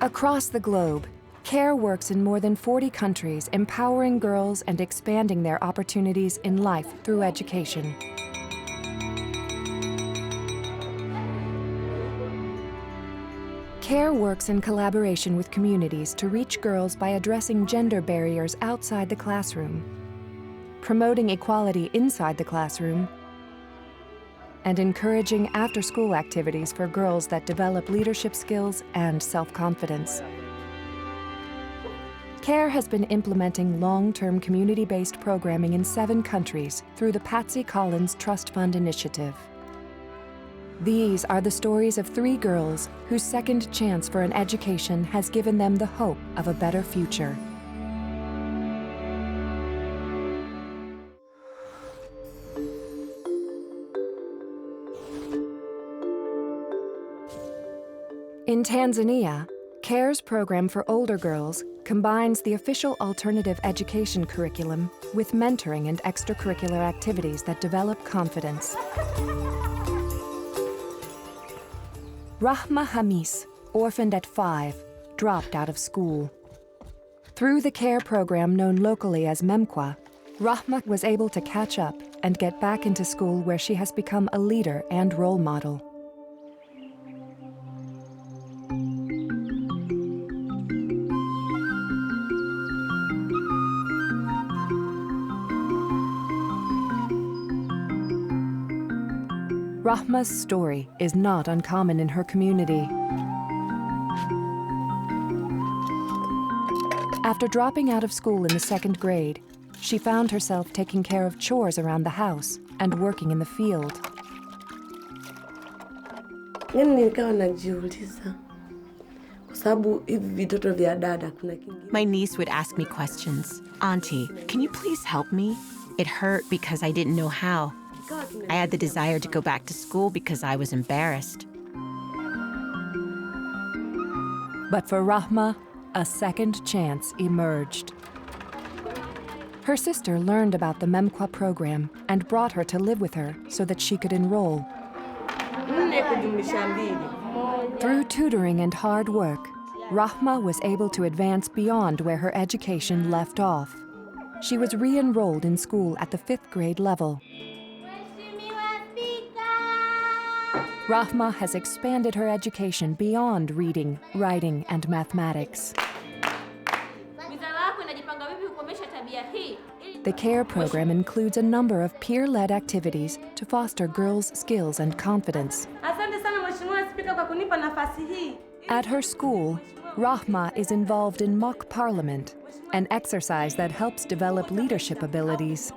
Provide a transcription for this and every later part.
Across the globe, CARE works in more than 40 countries, empowering girls and expanding their opportunities in life through education. CARE works in collaboration with communities to reach girls by addressing gender barriers outside the classroom, promoting equality inside the classroom, and encouraging after-school activities for girls that develop leadership skills and self-confidence. CARE has been implementing long-term community-based programming in 7 countries through the Patsy Collins Trust Fund initiative. These are the stories of 3 girls whose second chance for an education has given them the hope of a better future. In Tanzania, CARE's program for older girls combines the official alternative education curriculum with mentoring and extracurricular activities that develop confidence. Rahma Hamis, orphaned at 5, dropped out of school. Through the CARE program known locally as MEMKWA, Rahma was able to catch up and get back into school where she has become a leader and role model. Rahma's story is not uncommon in her community. After dropping out of school in the 2nd grade, she found herself taking care of chores around the house and working in the field. My niece would ask me questions. Auntie, can you please help me? It hurt because I didn't know how. I had the desire to go back to school because I was embarrassed. But for Rahma, a second chance emerged. Her sister learned about the MEMKWA program and brought her to live with her so that she could enroll. Through tutoring and hard work, Rahma was able to advance beyond where her education left off. She was re-enrolled in school at the 5th grade level. Rahma has expanded her education beyond reading, writing, and mathematics. The CARE program includes a number of peer-led activities to foster girls' skills and confidence. At her school, Rahma is involved in mock parliament, an exercise that helps develop leadership abilities.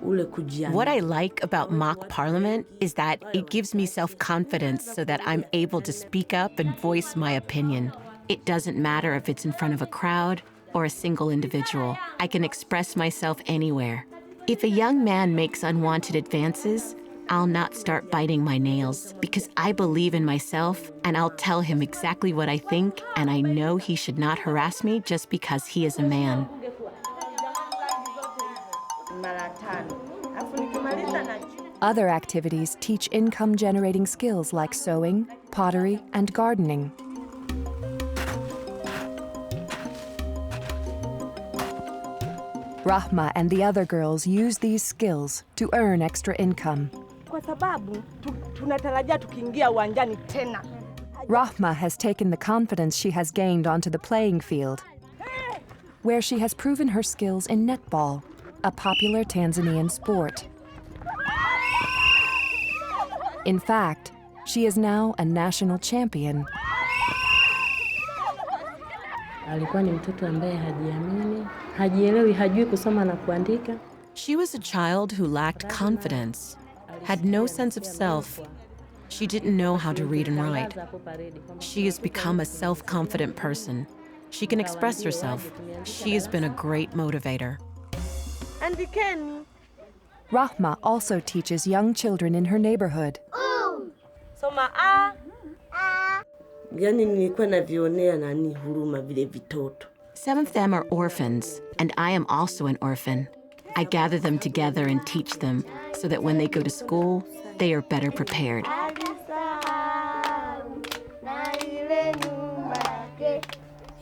What I like about mock parliament is that it gives me self-confidence so that I'm able to speak up and voice my opinion. It doesn't matter if it's in front of a crowd or a single individual. I can express myself anywhere. If a young man makes unwanted advances, I'll not start biting my nails because I believe in myself and I'll tell him exactly what I think, and I know he should not harass me just because he is a man. Other activities teach income-generating skills like sewing, pottery, and gardening. Rahma and the other girls use these skills to earn extra income. Rahma has taken the confidence she has gained onto the playing field, where she has proven her skills in netball, a popular Tanzanian sport. In fact, she is now a national champion. She was a child who lacked confidence, had no sense of self. She didn't know how to read and write. She has become a self-confident person. She can express herself. She has been a great motivator. Rahma also teaches young children in her neighborhood. Some of them are orphans, and I am also an orphan. I gather them together and teach them so that when they go to school, they are better prepared.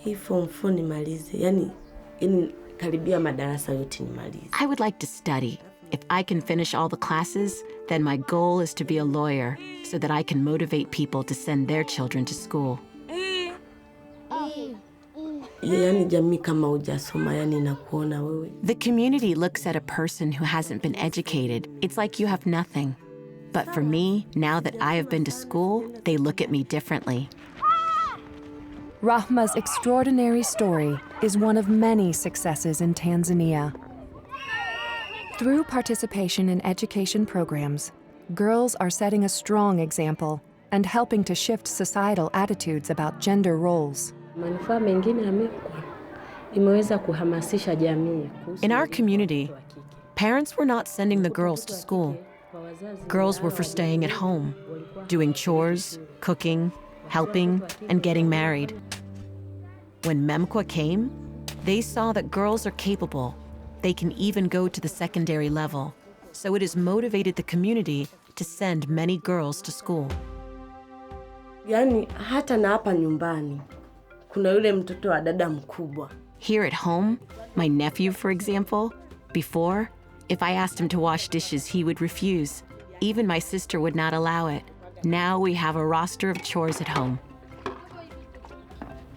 hii form 4 nimalize, yani karibia madarasa yote nimalize. I would like to study. If I can finish all the classes, then my goal is to be a lawyer so that I can motivate people to send their children to school. Yani jamii kama hujasoma, yani nakuona wewe. The community looks at a person who hasn't been educated. It's like you have nothing. But for me, now that I have been to school, they look at me differently. Rahma's extraordinary story is one of many successes in Tanzania. Through participation in education programs, girls are setting a strong example and helping to shift societal attitudes about gender roles. Manufaa mengine yamekuwa imeweza kuhamasisha jamii. In our community, parents were not sending the girls to school. Girls were for staying at home, doing chores, cooking, helping, and getting married. When MEMKWA came, they saw that girls are capable. They can even go to the secondary level. So it has motivated the community to send many girls to school. Yani hata na hapa nyumbani kuna yule mtoto wa dada mkubwa. Here at home, my nephew, for example, before, if I asked him to wash dishes, he would refuse. Even my sister would not allow it. Now we have a roster of chores at home.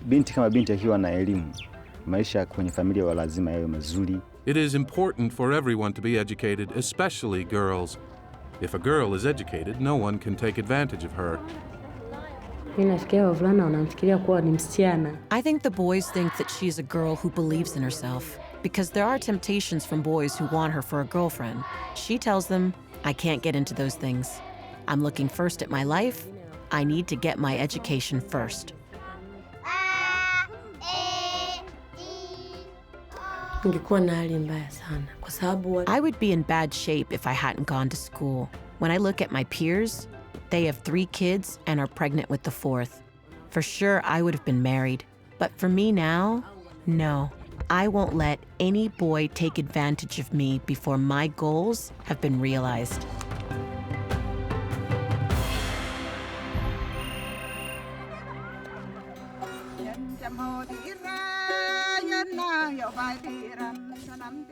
Binti kama binti akiwa na elimu, maisha kwenye familia wa lazima yawe mazuri. It is important for everyone to be educated, especially girls. If a girl is educated, no one can take advantage of her. Mimi nafikiria wavulana wanamfikiria kuwa ni msichana. I think the boys think that she is a girl who believes in herself, because there are temptations from boys who want her for a girlfriend. She tells them, I can't get into those things. I'm looking first at my life. I need to get my education first. Ningekuwa na hali mbaya sana kwa sababu I would be in bad shape if I hadn't gone to school. When I look at my peers, they have 3 kids and are pregnant with the 4th. For sure, I would have been married. But for me now, no. I won't let any boy take advantage of me before my goals have been realized.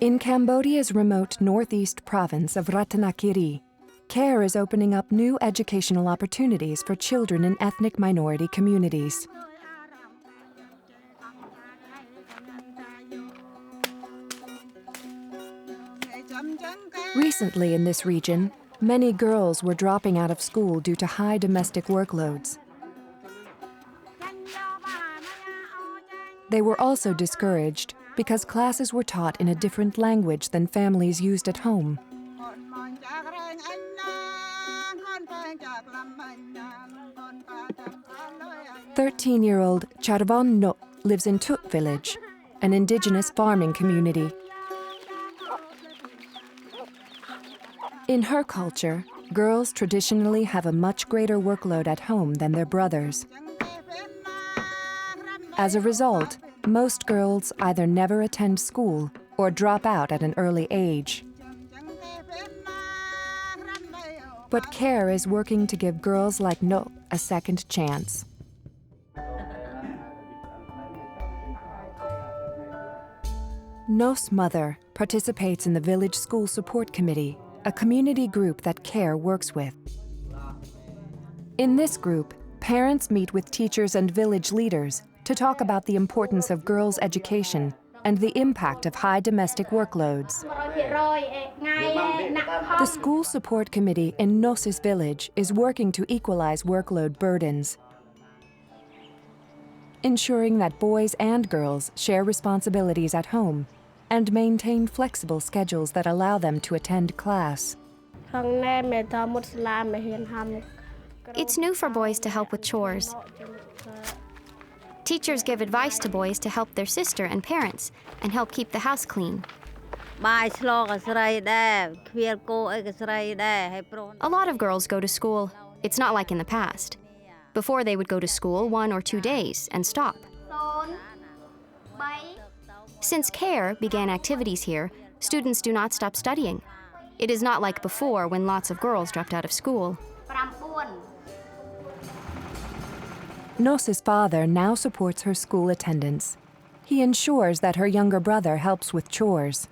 In Cambodia's remote northeast province of Ratanakiri, CARE is opening up new educational opportunities for children in ethnic minority communities. Recently in this region, many girls were dropping out of school due to high domestic workloads. They were also discouraged because classes were taught in a different language than families used at home. 13-year-old Charvon No lives in Tut village, an indigenous farming community. In her culture, girls traditionally have a much greater workload at home than their brothers. As a result, most girls either never attend school or drop out at an early age. But CARE is working to give girls like No a second chance. No's mother participates in the Village School Support Committee, a community group that CARE works with. In this group, parents meet with teachers and village leaders to talk about the importance of girls' education and the impact of high domestic workloads. The School Support Committee in No's village is working to equalize workload burdens, ensuring that boys and girls share responsibilities at home and maintain flexible schedules that allow them to attend class. It's new for boys to help with chores. Teachers give advice to boys to help their sister and parents and help keep the house clean. A lot of girls go to school. It's not like in the past. Before, they would go to school 1 or 2 days and stop. Since CARE began activities here, students do not stop studying. It is not like before when lots of girls dropped out of school. Nos's father now supports her school attendance. He ensures that her younger brother helps with chores.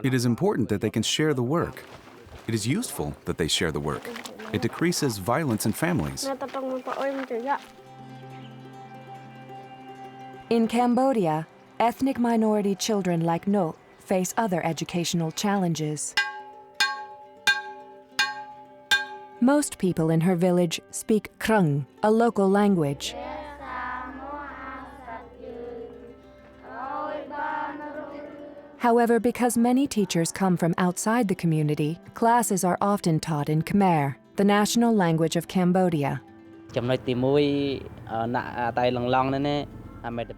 It is important that they can share the work. It is useful that they share the work. It decreases violence in families. In Cambodia, ethnic minority children like No face other educational challenges. Most people in her village speak Krung, a local language. However, because many teachers come from outside the community, classes are often taught in Khmer, the national language of Cambodia.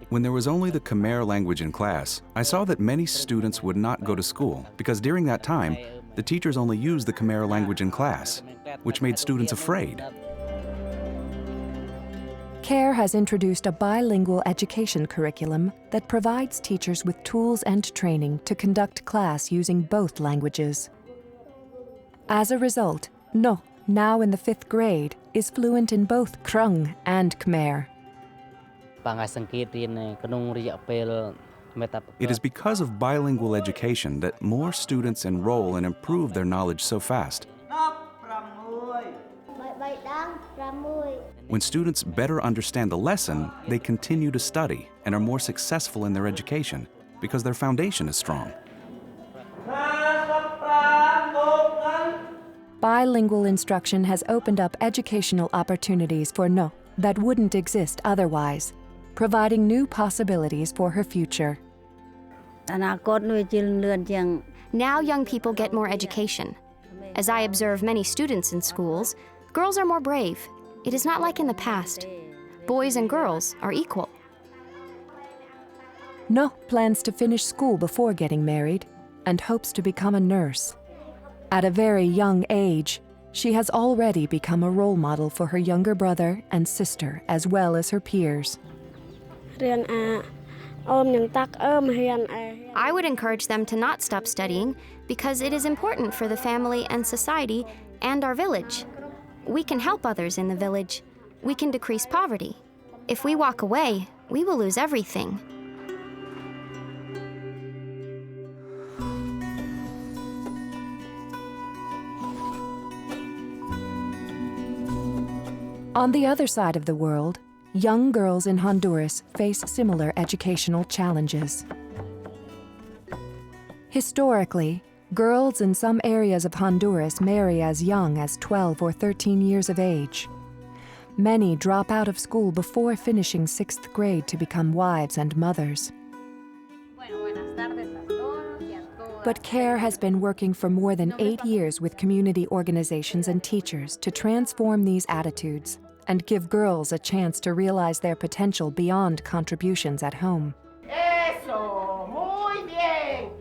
When there was only the Khmer language in class, I saw that many students would not go to school because during that time, the teachers only used the Khmer language in class, which made students afraid. CARE has introduced a bilingual education curriculum that provides teachers with tools and training to conduct class using both languages. As a result, No, now in the 5th grade, is fluent in both Krung and Khmer. It is because of bilingual education that more students enroll and improve their knowledge so fast. When students better understand the lesson, they continue to study and are more successful in their education because their foundation is strong. Bilingual instruction has opened up educational opportunities for No that wouldn't exist otherwise, providing new possibilities for her future. Now young people get more education. As I observe many students in schools, girls are more brave. It is not like in the past. Boys and girls are equal. No plans to finish school before getting married and hopes to become a nurse. At a very young age, she has already become a role model for her younger brother and sister as well as her peers. I would encourage them to not stop studying because it is important for the family and society and our village. We can help others in the village. We can decrease poverty. If we walk away, we will lose everything. On the other side of the world, young girls in Honduras face similar educational challenges. Historically, girls in some areas of Honduras marry as young as 12 or 13 years of age. Many drop out of school before finishing 6th grade to become wives and mothers. But CARE has been working for more than 8 years with community organizations and teachers to transform these attitudes and give girls a chance to realize their potential beyond contributions at home.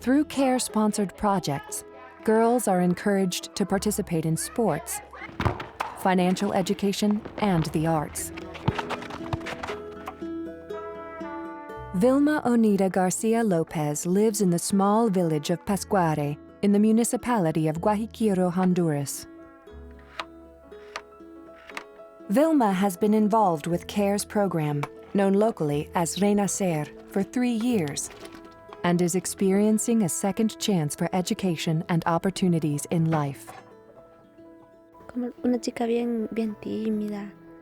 Through CARE-sponsored projects, girls are encouraged to participate in sports, financial education, and the arts. Vilma Onida Garcia Lopez lives in the small village of Pascuare in the municipality of Guajiquiro, Honduras. Vilma has been involved with CARE's program, known locally as Renacer, for 3 years, and is experiencing a second chance for education and opportunities in life.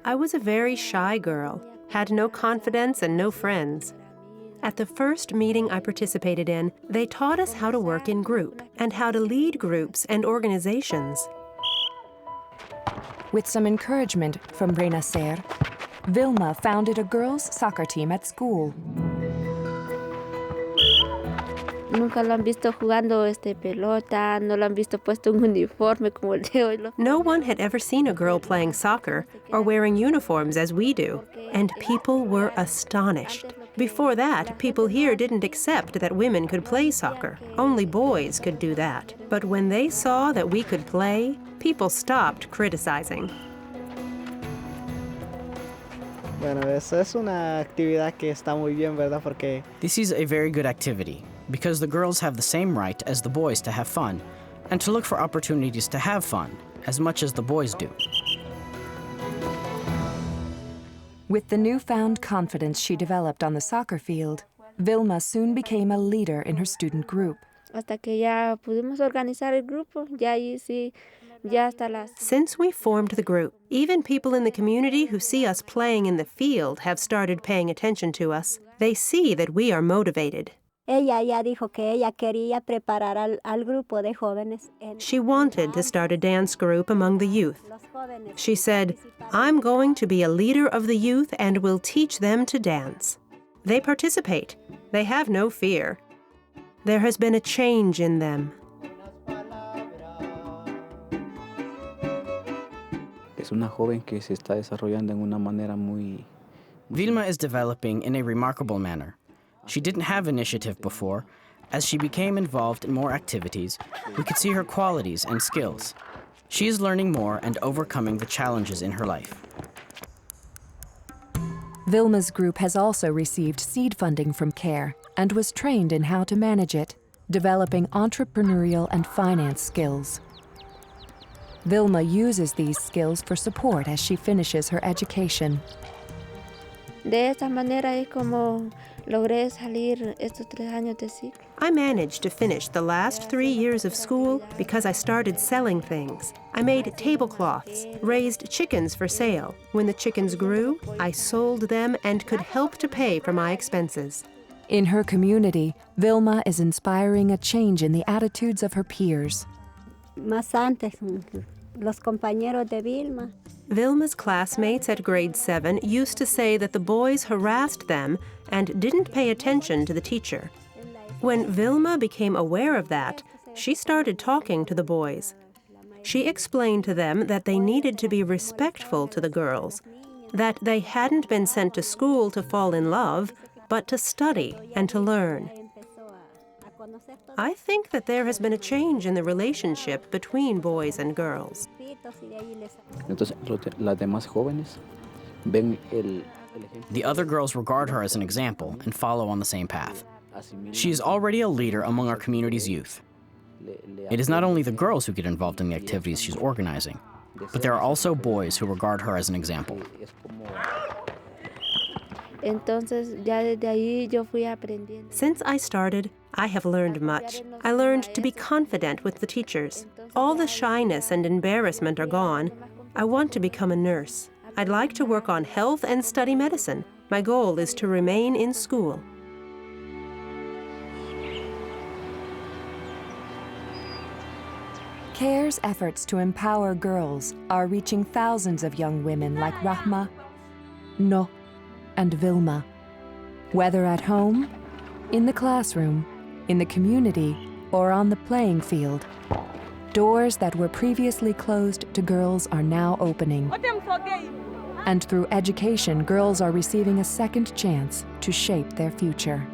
I was a very shy girl, had no confidence and no friends. At the first meeting I participated in, they taught us how to work in group and how to lead groups and organizations. With some encouragement from Renacer, Vilma founded a girls' soccer team at school. No one had ever seen a girl playing soccer or wearing uniforms as we do, and people were astonished. Before that, people here didn't accept that women could play soccer. Only boys could do that. But when they saw that we could play, people stopped criticizing. This is a very good activity because the girls have the same right as the boys to have fun and to look for opportunities to have fun as much as the boys do. With the newfound confidence she developed on the soccer field, Vilma soon became a leader in her student group. Hasta que ya pudimos organizar el grupo, ya ahí sí, ya hasta las... Since we formed the group, even people in the community who see us playing in the field have started paying attention to us. They see that we are motivated. Ella ya dijo que ella quería preparar al grupo de jóvenes. She wanted to start a dance group among the youth. She said, "I'm going to be a leader of the youth and will teach them to dance." They participate. They have no fear. There has been a change in them. Es una joven que se está desarrollando en una manera muy... Vilma is developing in a remarkable manner. She didn't have initiative before. As she became involved in more activities, we could see her qualities and skills. She is learning more and overcoming the challenges in her life. Vilma's group has also received seed funding from CARE and was trained in how to manage it, developing entrepreneurial and finance skills. Vilma uses these skills for support as she finishes her education. De esta manera es como logré salir estos 3 años de ciclo. I managed to finish the last 3 years of school because I started selling things. I made tablecloths, raised chickens for sale. When the chickens grew, I sold them and could help to pay for my expenses. In her community, Vilma is inspiring a change in the attitudes of her peers. Más antes, los compañeros de Vilma. Vilma's classmates at grade 7 used to say that the boys harassed them and didn't pay attention to the teacher. When Vilma became aware of that, she started talking to the boys. She explained to them that they needed to be respectful to the girls, that they hadn't been sent to school to fall in love, but to study and to learn. I think that there has been a change in the relationship between boys and girls. The other girls regard her as an example and follow on the same path. She is already a leader among our community's youth. It is not only the girls who get involved in the activities she's organizing, but there are also boys who regard her as an example. Entonces, ya desde ahí yo fui aprendiendo. Since I started, I have learned much. I learned to be confident with the teachers. All the shyness and embarrassment are gone. I want to become a nurse. I'd like to work on health and study medicine. My goal is to remain in school. CARE's efforts to empower girls are reaching thousands of young women like Rahma, No, and Vilma. Whether at home, in the classroom, in the community, or on the playing field, doors that were previously closed to girls are now opening. And through education, girls are receiving a second chance to shape their future.